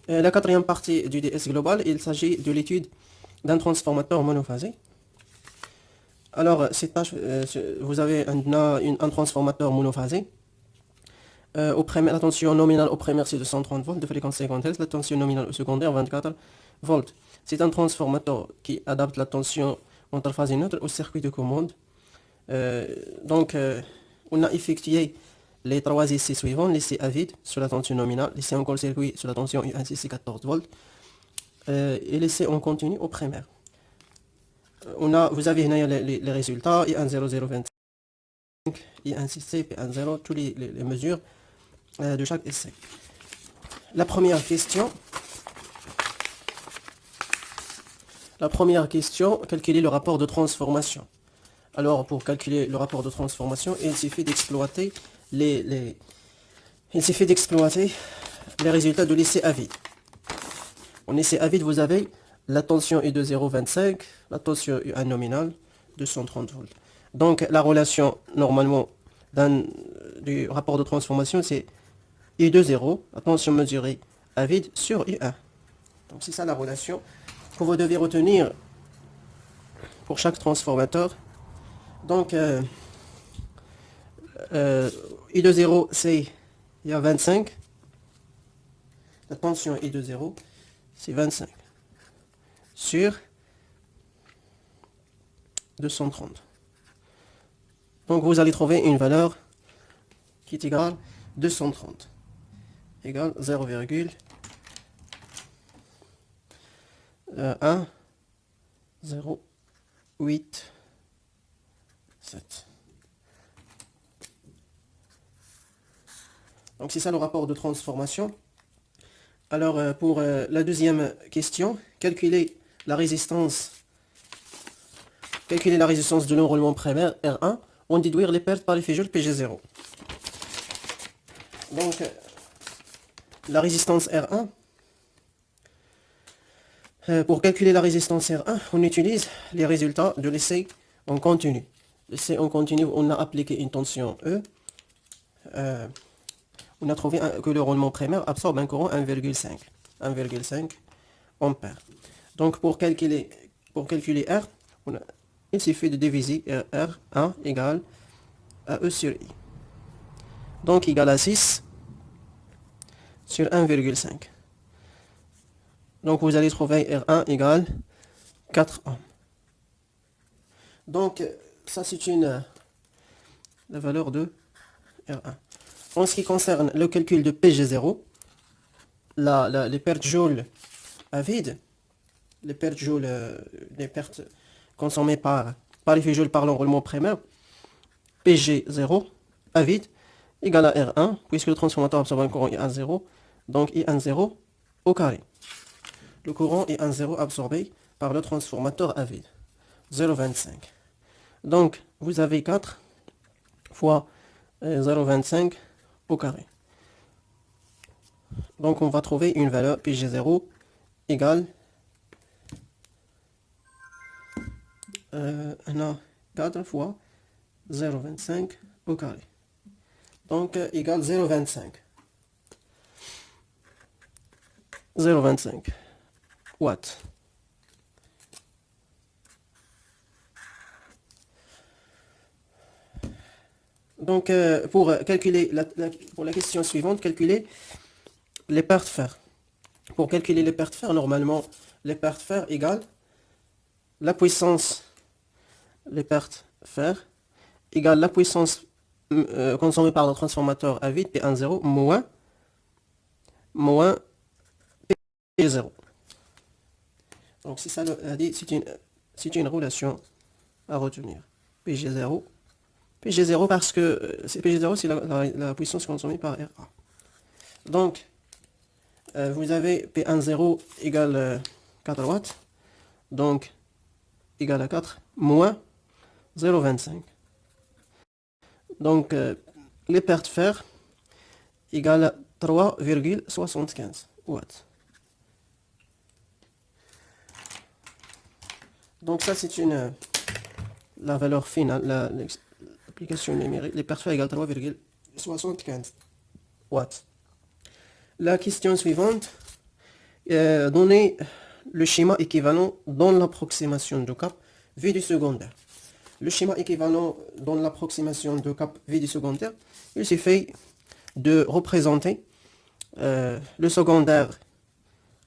La quatrième partie du DS global, il s'agit de l'étude d'un transformateur monophasé. Alors, vous avez un transformateur monophasé. La tension nominale au primaire c'est 230 volts de fréquence 50 Hz, la tension nominale au secondaire 24 volts. C'est un transformateur qui adapte la tension entre phase et neutre au circuit de commande. On a effectué les trois essais suivants, l'essai à vide sur la tension nominale, l'essai en court-circuit sur la tension U1 c'est 14 volts, et l'essai en continu au primaire. Vous avez les résultats, I10025, I1CC, P10, toutes les mesures de chaque essai. La première question, calculer le rapport de transformation. Alors, pour calculer le rapport de transformation, il suffit d'exploiter les résultats de l'essai à vide. En essai à vide, vous avez la tension est de 0,25, la tension U1 nominale 230 volts. Donc, la relation, normalement, du rapport de transformation, c'est I de 0, la tension mesurée à vide sur U1. Donc, c'est ça la relation que vous devez retenir pour chaque transformateur. Donc, I de 0, c'est il y a 25. La tension I de 0, c'est 25 sur 230. Donc, vous allez trouver une valeur qui est égale 230 égale 0,1087. Donc c'est ça le rapport de transformation. Alors pour la deuxième question, calculer la résistance de l'enroulement primaire R1 en déduire les pertes par l'effet Joule Pg0. Donc la résistance R1, pour calculer la résistance R1, on utilise les résultats de l'essai en continu. L'essai en continu, on a appliqué une tension E. On a trouvé que le roulement primaire absorbe un courant 1,5 ampères. Donc pour calculer R, il suffit de diviser R1 égale à E sur I. Donc égal à 6 sur 1,5. Donc vous allez trouver R1 égale 4 ohms. Donc ça c'est la valeur de R1. En ce qui concerne le calcul de Pg0, les pertes joules à vide, les pertes consommées par l'effet Joule par l'enroulement primaire, Pg0 à vide égale à R1, puisque le transformateur absorbe un courant I10, donc I10 au carré. Le courant I10 absorbé par le transformateur à vide, 0,25. Donc vous avez 4 fois 0,25 au carré. Donc on va trouver une valeur Pg0 égale 4 fois 0,25 au carré. Donc égale 0,25. 0,25 watts. Donc pour calculer pour la question suivante, calculer les pertes fer. Pour calculer les pertes fer, normalement, les pertes fer égale la puissance, les pertes fer égale la puissance consommée par le transformateur à vide P10 moins P0. Donc c'est ça, c'est une relation à retenir. Pg0 parce que Pg0 c'est la puissance consommée par RA. Donc vous avez P10 égale 4 watts, donc égal à 4 moins 0,25. Donc les pertes fer égale à 3,75 watts. Donc ça c'est la valeur finale, l'application numérique. Les pertes fer égale 3,75 watts. La question suivante, donner le schéma équivalent dans l'approximation de cap V du secondaire. Le schéma équivalent dans l'approximation de cap V du secondaire, il suffit de représenter le secondaire.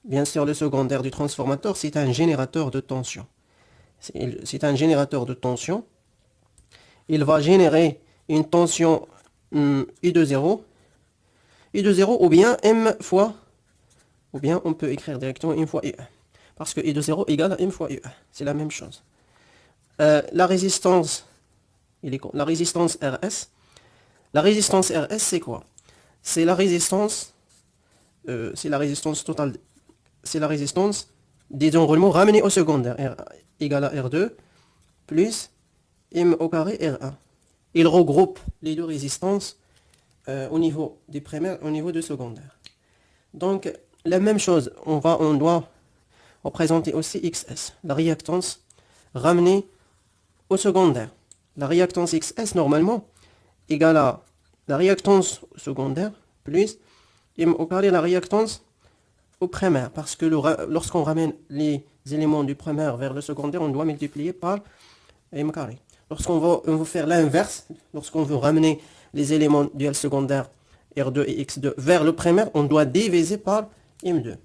Bien sûr, le secondaire du transformateur, c'est un générateur de tension. C'est un générateur de tension. Il va générer une tension I de 0, ou bien M fois, ou bien on peut écrire directement M fois I1. Parce que I de 0 égale à M fois I1. C'est la même chose. La résistance, la résistance RS. La résistance RS, c'est quoi? C'est la résistance totale. C'est la résistance des enroulements ramenés au secondaire. R égale à R2 plus M au carré R1. Il regroupe les deux résistances au niveau des primaires, au niveau du secondaire. Donc, la même chose, on doit représenter aussi XS, la réactance ramenée au secondaire. La réactance XS, normalement, égale à la réactance secondaire plus M au carré la réactance au primaire. Parce que lorsqu'on ramène les éléments du primaire vers le secondaire, on doit multiplier par M carré. Lorsqu'on veut faire l'inverse, lorsqu'on veut ramener les éléments du L secondaire R2 et X2 vers le primaire, on doit diviser par M2.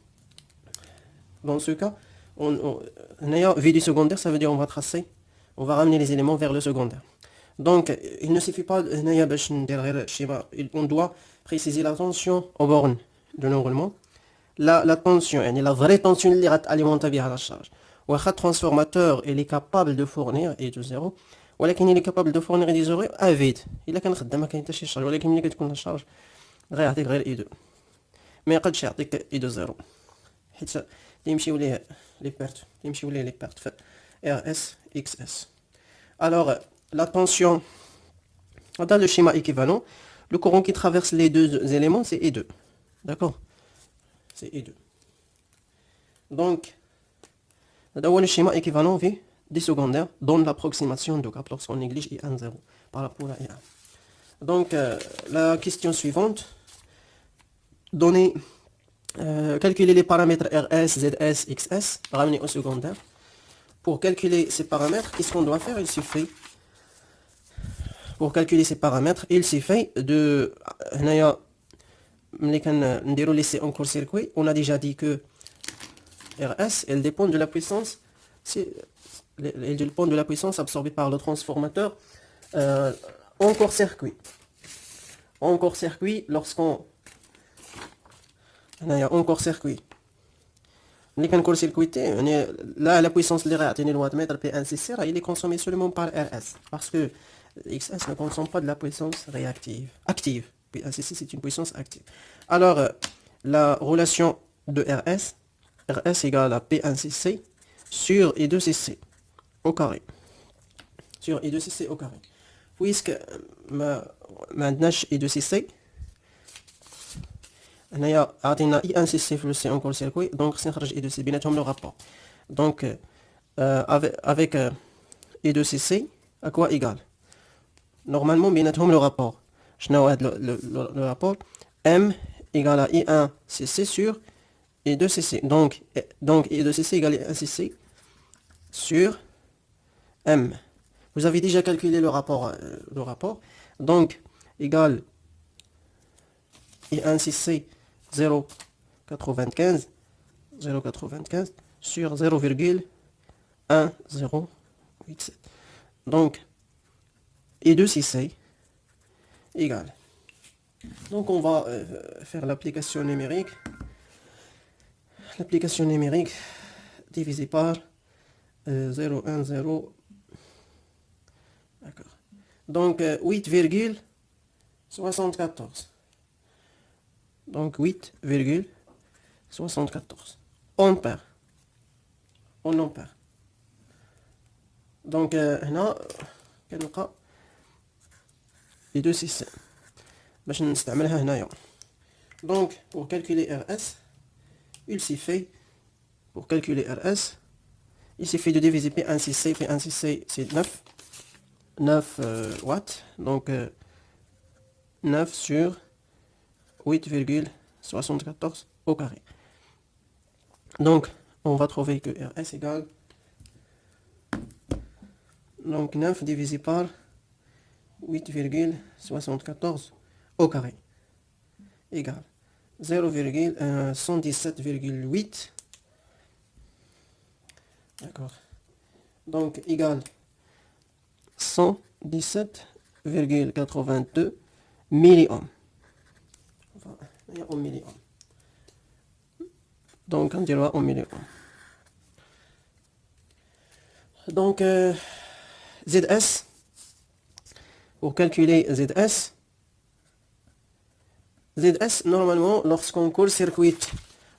Dans ce cas, V du secondaire, ça veut dire on va ramener les éléments vers le secondaire. Donc, il ne suffit pas, on doit préciser la tension aux bornes de l'enroulement. La tension, la vraie tension اللي غتاليمونتا بها la charge. واخا transformateur il est capable de fournir I de 0 ولكن il est capable de fournir I de 0 à vide. إلا كان خدام ما كاين حتى شي شارج ولكن ملي كتكون الشارج غير يعطيك غير I2. ما يقدش يعطيك I de 0 حيت تيمشيو ليه لي بيرت في RS XS. Alors la tension dans le schéma équivalent, le courant qui traverse les deux éléments c'est I2. D'accord? C'est I2. Donc, le schéma équivalent V des secondaires donne l'approximation de cap lorsqu'on néglige I1 0 par rapport à I1. Donc, la question suivante, calculer les paramètres RS, ZS, XS ramenés au secondaire. Pour calculer ces paramètres, qu'est-ce qu'on doit faire? Pour calculer ces paramètres, il suffit de laisser en court-circuit. On a déjà dit que RS, elle dépend de la puissance, elle dépend de la puissance absorbée par le transformateur en court-circuit. En court-circuit, lorsqu'on en court-circuit, là la puissance de le wattmètre P1 il est consommé seulement par RS parce que XS ne consomme pas de la puissance réactive, active. P1 c'est une puissance active. Alors la relation de RS égale à P1cc sur I2cc au carré. Sur I2cc au carré. Puisque maintenant I2cc عطينا I1cc plus C en court-circuit, donc سنخرج I2c بيناتهم le rapport. Donc avec I2cc à quoi égal? Normalement بيناتهم le rapport. شنو هذا le rapport? M égale à I1cc sur I2cc. Donc I2cc égale à I1cc sur M. Vous avez déjà calculé le rapport. Donc égale I1cc 0,95 sur 0,1087. Donc I2cc égale. Donc on va faire l'application numérique. L'application numérique divisé par 0,10. D'accord. Donc 8,74. Donc 8,74 ampères. En ampères. Donc هنا كنلقى I2cc باش نستعملها هنايا. Donc pour calculer RS, il suffit de diviser P1cc. P1cc c'est 9 watts. Donc 9 sur 8,74 au carré. Donc, on va trouver que RS égale donc 9 divisé par 8,74 au carré égale 0,117,8. D'accord. Donc, égale 117,82 milliohms. Enfin, en milliohms. Donc, on dira en milliohms. Donc, ZS, pour calculer ZS, normalement, lorsqu'on court-circuite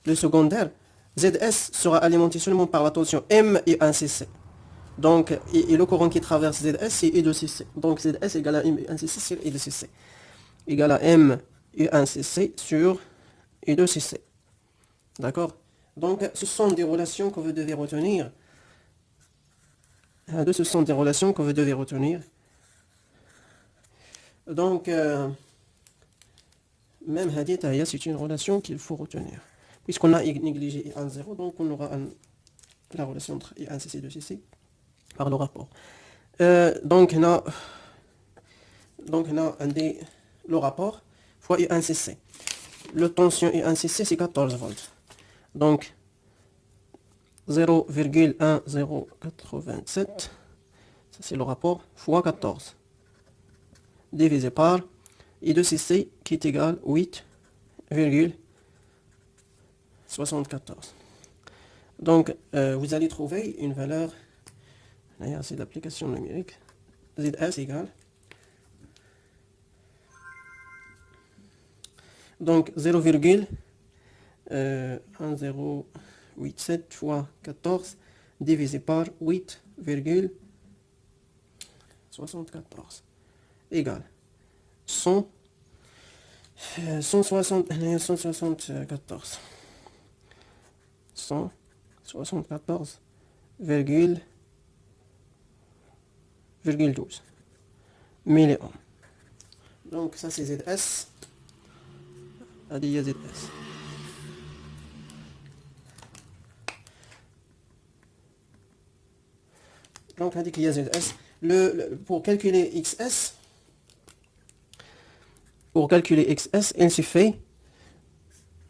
le secondaire, ZS sera alimenté seulement par la tension M et 1cc. Donc, et le courant qui traverse ZS, c'est I de cc. Donc, ZS égale à M et 1cc sur I de cc. Égale à M et 1cc sur I de cc. D'accord? Donc, ce sont des relations que vous devez retenir. Ce sont des relations que vous devez retenir. Donc, même Hadith, c'est une relation qu'il faut retenir. Puisqu'on a négligé I1 0, donc on aura la relation entre I1 cc et 2 cc par le rapport. Donc, on a le rapport fois I1 cc. Le tension I1 cc, c'est 14 volts. Donc, 0,1087, ça c'est le rapport, fois 14, divisé par I2cc qui est égal à 8,74. Donc, vous allez trouver une valeur, d'ailleurs c'est l'application numérique, ZS égale, donc 0,1087 fois 14 divisé par 8,74 égale 174,12 milliohms. Donc ça c'est ZS. Allez, ZS. Donc on dit qu'il y a ZS. Pour calculer XS, il suffit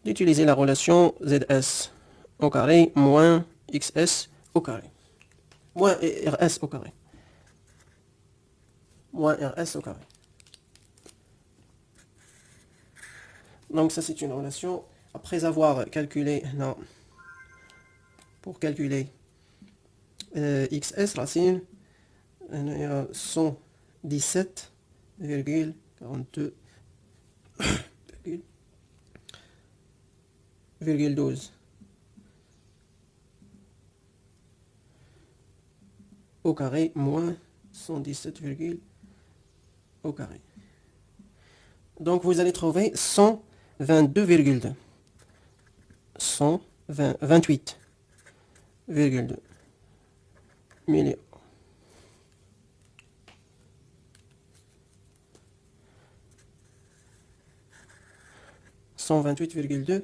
d'utiliser la relation ZS au carré moins XS au carré. Moins RS au carré. Moins RS au carré. Donc ça c'est une relation. Après avoir calculé, non, pour calculer XS racine, il y a 117,42,12 au carré moins 117, au carré. Donc vous allez trouver 122,2. 128,2 millions. 128,2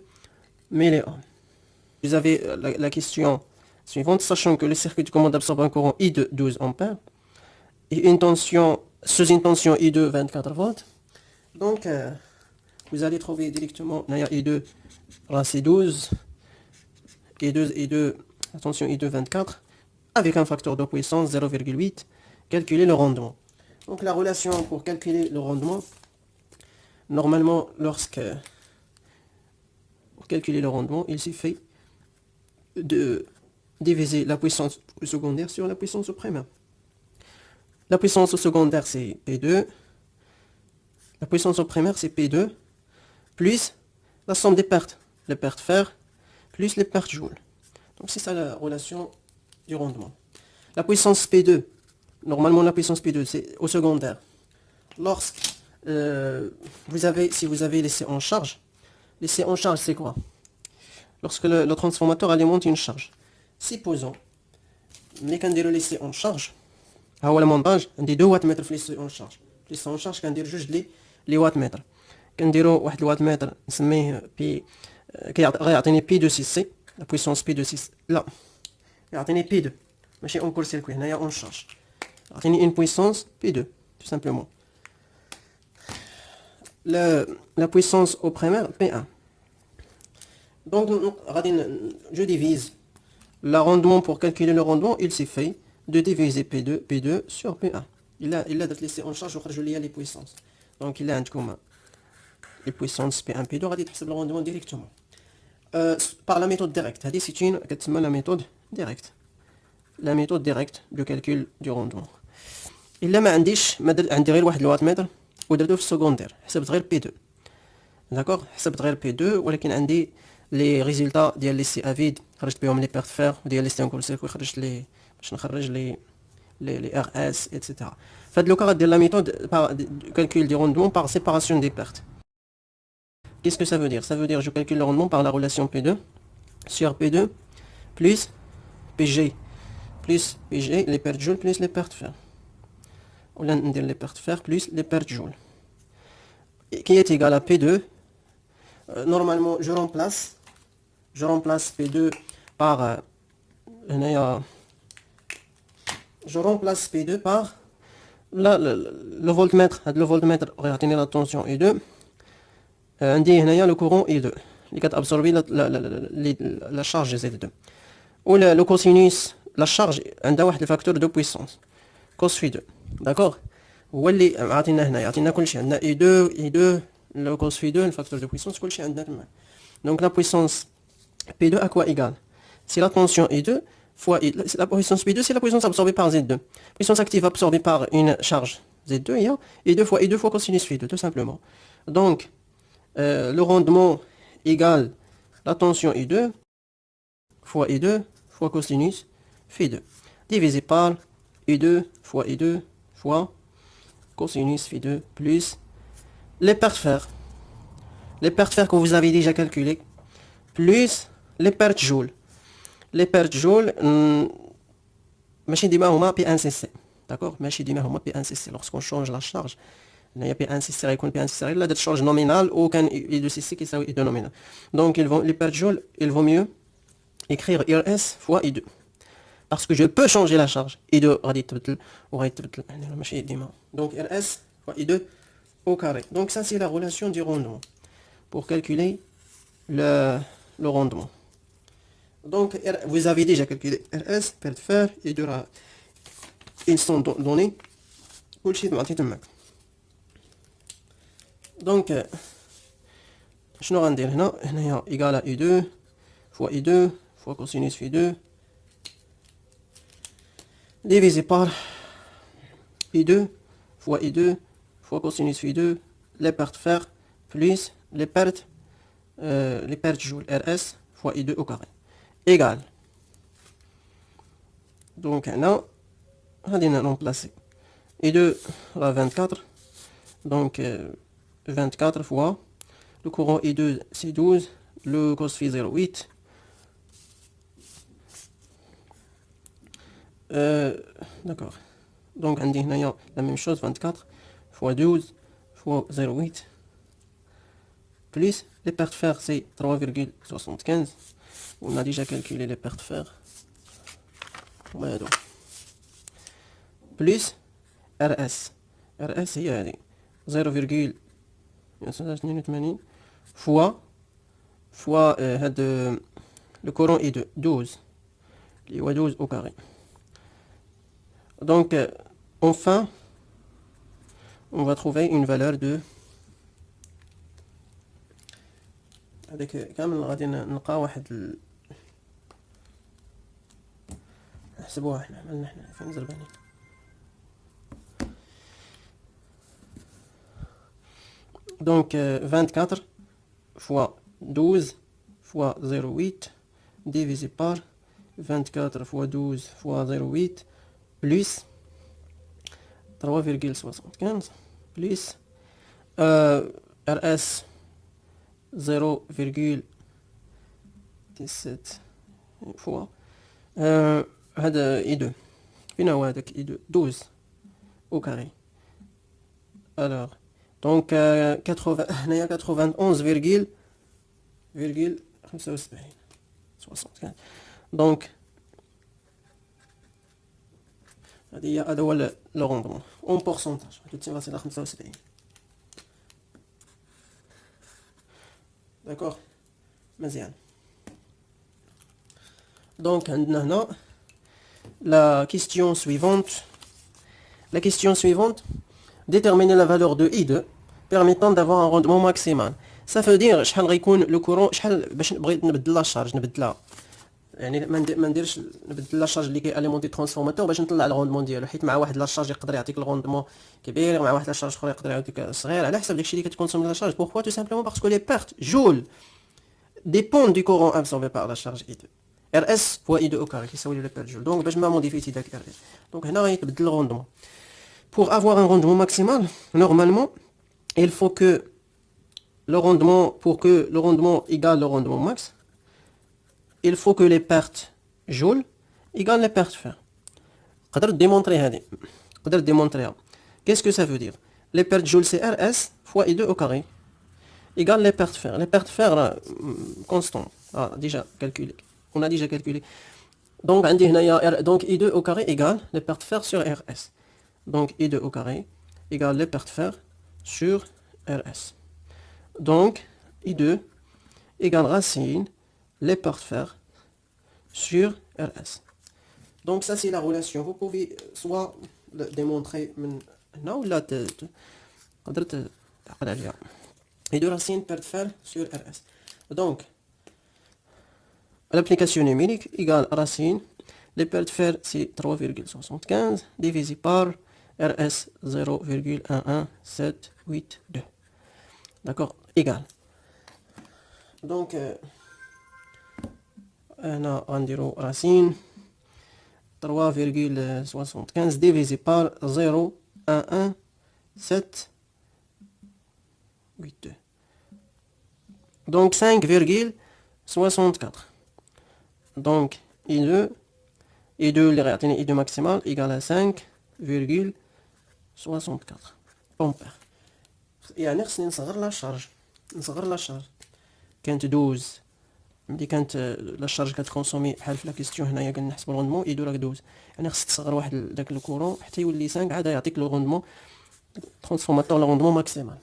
millions. Vous avez la question suivante, sachant que le circuit de commande absorbe un courant I de 12 ampères et une tension, sous une tension I de 24 volts. Donc, vous allez trouver directement I2 racine 12 I2 attention I2 24 avec un facteur de puissance 0,8. Calculer le rendement. Donc la relation pour calculer le rendement, normalement pour calculer le rendement, il suffit de diviser la puissance secondaire sur la puissance primaire. La puissance secondaire c'est P2, la puissance primaire c'est P2, plus la somme des pertes, les pertes fer, plus les pertes joules. Donc c'est ça la relation du rendement. La puissance P2, normalement la puissance P2 c'est au secondaire. Lorsque si vous avez laissé en charge c'est quoi? Lorsque le transformateur alimente une charge. Supposons, mais quand il est laissé en charge, à le montage, on dit 2 wattmètres laissé en charge. Laissé en charge, quand il juste les wattmètres. Quand il y a 1 wattmètre, نسميه بي كيعطيني بي 2 سي سي. la puissance P2 6 là يعطيني P2 ماشي اون كور سيركوي هنايا اون شارج يعطيني une puissance P2 tout simplement la puissance au primaire P1 donc je divise le rendement. Pour calculer le rendement il suffit de diviser P2 sur P1 il a laissé en charge وخرجوا لي les puissances donc il a عندكم les puissances P1 P2 غادي تحسب le rendement directement par la méthode directe. C'est la méthode directe. La méthode directe de calcul du rendement. إلا ما عنديش عندي غير واحد الواتمتر ودرتو في السكوندير حسبت غير بي 2 داكوغ حسبت غير بي 2 ولكن عندي لي ريزولطا ديال لي سي افيد خرجت بهم لي بيرت فير وديال لي ستيون كول سيركوي خرجت لي باش نخرج لي ار اس ايتترا فهاد لوكا غدير لا ميثود calcul du rendement par séparation des pertes. Qu'est-ce que ça veut dire? Ça veut dire que je calcule le rendement par la relation P2 sur P2 plus PG les pertes joules plus les pertes fer. Ou là, on dit les pertes fer plus les pertes joules. Qui est égal à P2. Normalement, je remplace P2 par... je remplace P2 par le voltmètre. Le voltmètre aurait retenu la tension E2. On dit le courant E2. Il a absorbé la charge Z2. Ou le cosinus, la charge, on a le facteur de puissance. Cos phi 2. D'accord? Ou اللي عطينا هنا يعطينا كل شيء عندنا E2 le cos phi 2 le facteur de puissance كل شيء عندنا تما. Donc la puissance P2 à quoi égale? C'est la tension E2 fois la puissance P2 c'est la puissance absorbée par Z2. Puissance active absorbée par une charge Z2 il y a E2 fois cosinus phi 2 tout simplement. Donc le rendement égale la tension E2 fois cosinus phi 2 divisé par E2 fois cosinus phi 2 plus les pertes fer. Les pertes fer que vous avez déjà calculées plus les pertes joules. Les pertes joules ماشي ديما هما P1cc. D'accord? ماشي ديما هما P1cc. Lorsqu'on change la charge il y a P1cc غيكون P1cc غير لا charge nominale ou كان E2cc كيساوي E2 nominal. Donc les pertes joules il vaut mieux écrire RS fois I2 parce que je peux changer la charge I2 غادي تبدل وغادي تبدل ماشي ديما donc RS fois I2 au carré. Donc ça c'est la relation du rendement pour calculer le rendement. Donc vous avez déjà calculé RS perte fer I2 ils sont donnés كلشي معطي تماك. Donc شنو غندير هنايا égal à I2 fois I2 fois cosinus phi 2 divisé par I2 fois I2 fois cosinus phi 2 les pertes fer plus les pertes joules RS fois I2 au carré égal. Donc là on va remplacer I2 à 24 donc 24 fois le courant I2 c'est 12 le cos phi 0,8 d'accord. Donc on dit la même chose 24 fois 12 fois 0,8 plus les pertes fer c'est 3,75. On a déjà calculé les pertes fer plus RS هي هذه 0,82 fois le courant I2 12 اللي هو 12 au carré. Donc enfin on va trouver une valeur de هذاك كامل غادي نلقى واحد نحسبوها احنا عملنا احنا فين زربانين. Donc 24 fois 12 fois 0,8 divisé par 24 fois 12 fois 0,8 plus 3,75 plus RS 0,17 fois هذا I2 فين هو هذاك I2 12 au carré. Alors donc 80 هنايا 91,75 75. دونك هذا هو لو روندمون اون بورسونتاج غتمثل على 75. داكوغ مزيان. دونك عندنا هنا la question suivante. La question suivante, déterminer la valeur de I2 permettant d'avoir un rendement maximal. Ça veut dire شحال غيكون لو كورون شحال باش بغيت نبدل لا شارج نبدلها يعني ما نديرش نبدل لا شارج اللي كياليمونتي ترانسفورماتور باش نطلع الروندمون ديالو حيت مع واحد لا شارج يقدر يعطيك الروندمون كبير مع واحد لا شارج اخرى يقدر يعطيك صغير على حسب داكشي اللي كتكونسومي لا شارج. Pourquoi tout simplement parce que les pertes joules dépendent du courant absorbé par la charge I2. RS fois I2 au carré كيساوي لي pertes joules. Donc باش ما موديفيتي داك RS دونك هنا غيتبدل الروندمون. Pour avoir un rendement maximal, normalement, il faut que pour que le rendement égale le rendement max, il faut que les pertes joules égale les pertes fer. Démontrer. Qu'est-ce que ça veut dire? Les pertes joules c'est RS fois I2 au carré égale les pertes fer. Les pertes fer constant. Déjà calculé. On a déjà calculé. Donc, donc I2 au carré égale les pertes fer sur RS. Donc I2 au carré égale les pertes fer sur RS. Donc I2 égale racine les pertes fer sur RS. Donc ça c'est la relation. Vous pouvez soit le démontrer maintenant ou là I2 racine pertes fer sur RS. Donc l'application numérique égale racine les pertes fer c'est 3,75 divisé par RS 0,11782. D'accord, égal. Donc, on a rendu racine 3,75 divisé par 0,11782. Donc 5,64. Donc I2 I2 maximal égale à 5,64 ampères. يعني خصني نصغر لا شارج كانت 12 ملي كانت لا شارج كتكونسومي بحال في لا كيستيون هنايا كنحسبوا الروندمون يدو راك 12 يعني خصك تصغر واحد داك الكورون حتى يولي 5 عاد يعطيك لو روندمون ترانسفورماتور لو روندمون ماكسيمال.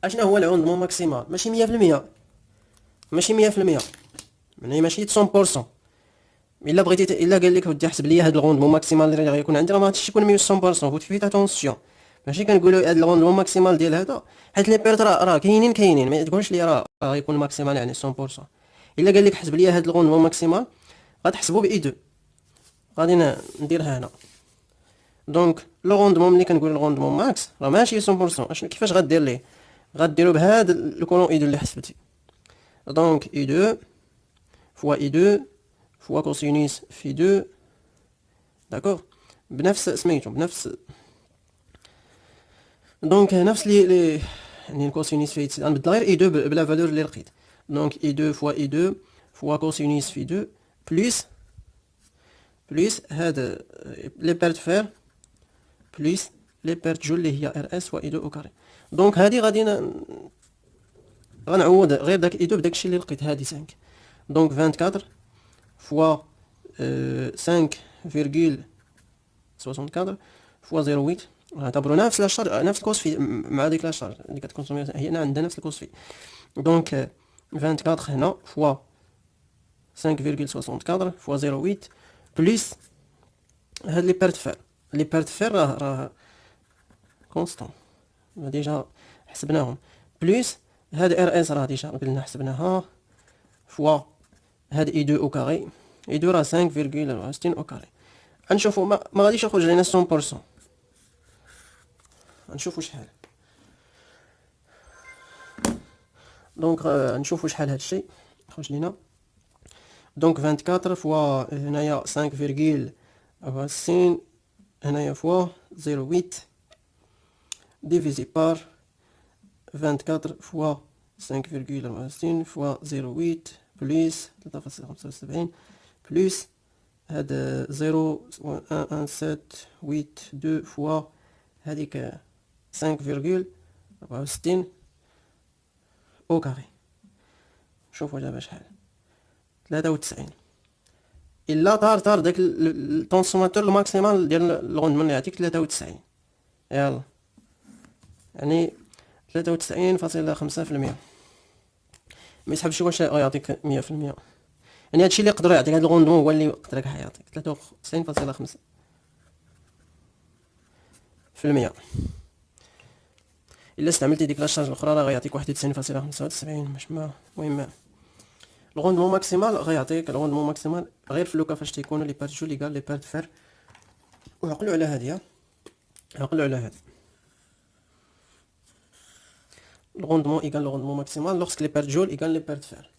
اشنا هو الروندمون ماكسيمال؟ ماشي 100%، ماشي 100%، يعني ماشي 100%. الا بغيتي الا قال لك ودي حسب لي هاد الروندمون ماكسيمال اللي غيكون عندي راه ما غاديش يكون 100%. فوت فيت اتونسيون ماشي كنقولوا هاد الروندمون ماكسيمال ديال هذا حيت لي بيرت راه كاينين ما تقولش لي راه غيكون ماكسيمال يعني 100%. الا قال لك حسب لي هاد الروندمون ماكسيمال غتحسبوا ب اي 2 غادي نديرها هنا. دونك لو روندمون ملي كنقول الروندمون ماكس راه ماشي 100%. اشنو كيفاش غدير ليه؟ غديروا بهذا الكولون اي 2 اللي حسبتي. دونك اي 2 فوا اي 2 فوا كوسينوس في 2 داكوغ بنفس سميتو بنفس دونك نفس لي يعني الكوسينوس في غنبدل غير اي 2 بلا فالور اللي لقيت. دونك اي 2 فوا اي 2 فوا كوسينوس في 2 بليس هذا لي بيرت فير بليس لي بيرت جول اللي هي ار اس فوا اي 2 او كاري. دونك هادي غادي غنعوض غير داك اي 2 بداكشي اللي لقيت. هادي 5 دونك 24 فوا 5,64 فوا 0.8 نعتبروا نفس لا شارج نفس الكوس في مع ديك لا شارج اللي كتكونسومي هي عندها نفس الكوس في. دونك 24 هنا فوا 5,64 فوا 0.8 بليس هاد لي بيرت فير راه كونستون ديجا حسبناهم بليس هاد ار اس راه ديجا قلنا حسبناها فوا هاد اي 2 او كاري اي 2 راه 5,64 او كاري. غنشوفوا ما غاديش يخرج لينا 100%. غنشوفوا شحال. دونك نشوفوا شحال هادشي خرج لينا. دونك 24 فوا هنايا 5,64 هنايا فوا 0.8 ديفيزي بار 24 فوا 5,64 فوا 0.8 بليس 3.75 بليس هاد 0.11782 فوا هاديك 5,64 او كاري. شوفوا دابا شحال 93. الا طار داك التونسوماتور الماكسيمال ديال الغوندمون اللي يعطيك 93. يلا يعني 93.5%. ما يسحبش واش غيعطيك 100%. يعني هادشي اللي يقدر يعطيك هاد الغوندمون هو اللي يقدر يعطيك 93.5%. الا استعملتي ديك لاشارج الاخرى راه غيعطيك 91.95. مش المهم الغوندمون ماكسيمال غيعطيك الغوندمون ماكسيمال غير في لوكا فاش تيكونوا لي بارت جو لي لي بارت فير. وعقلوا على هادي، عقلوا على هادي. الغوندمون ايكال الغوندمون ماكسيمال لوغسك لي بارت جول ايكال لي بارت فير.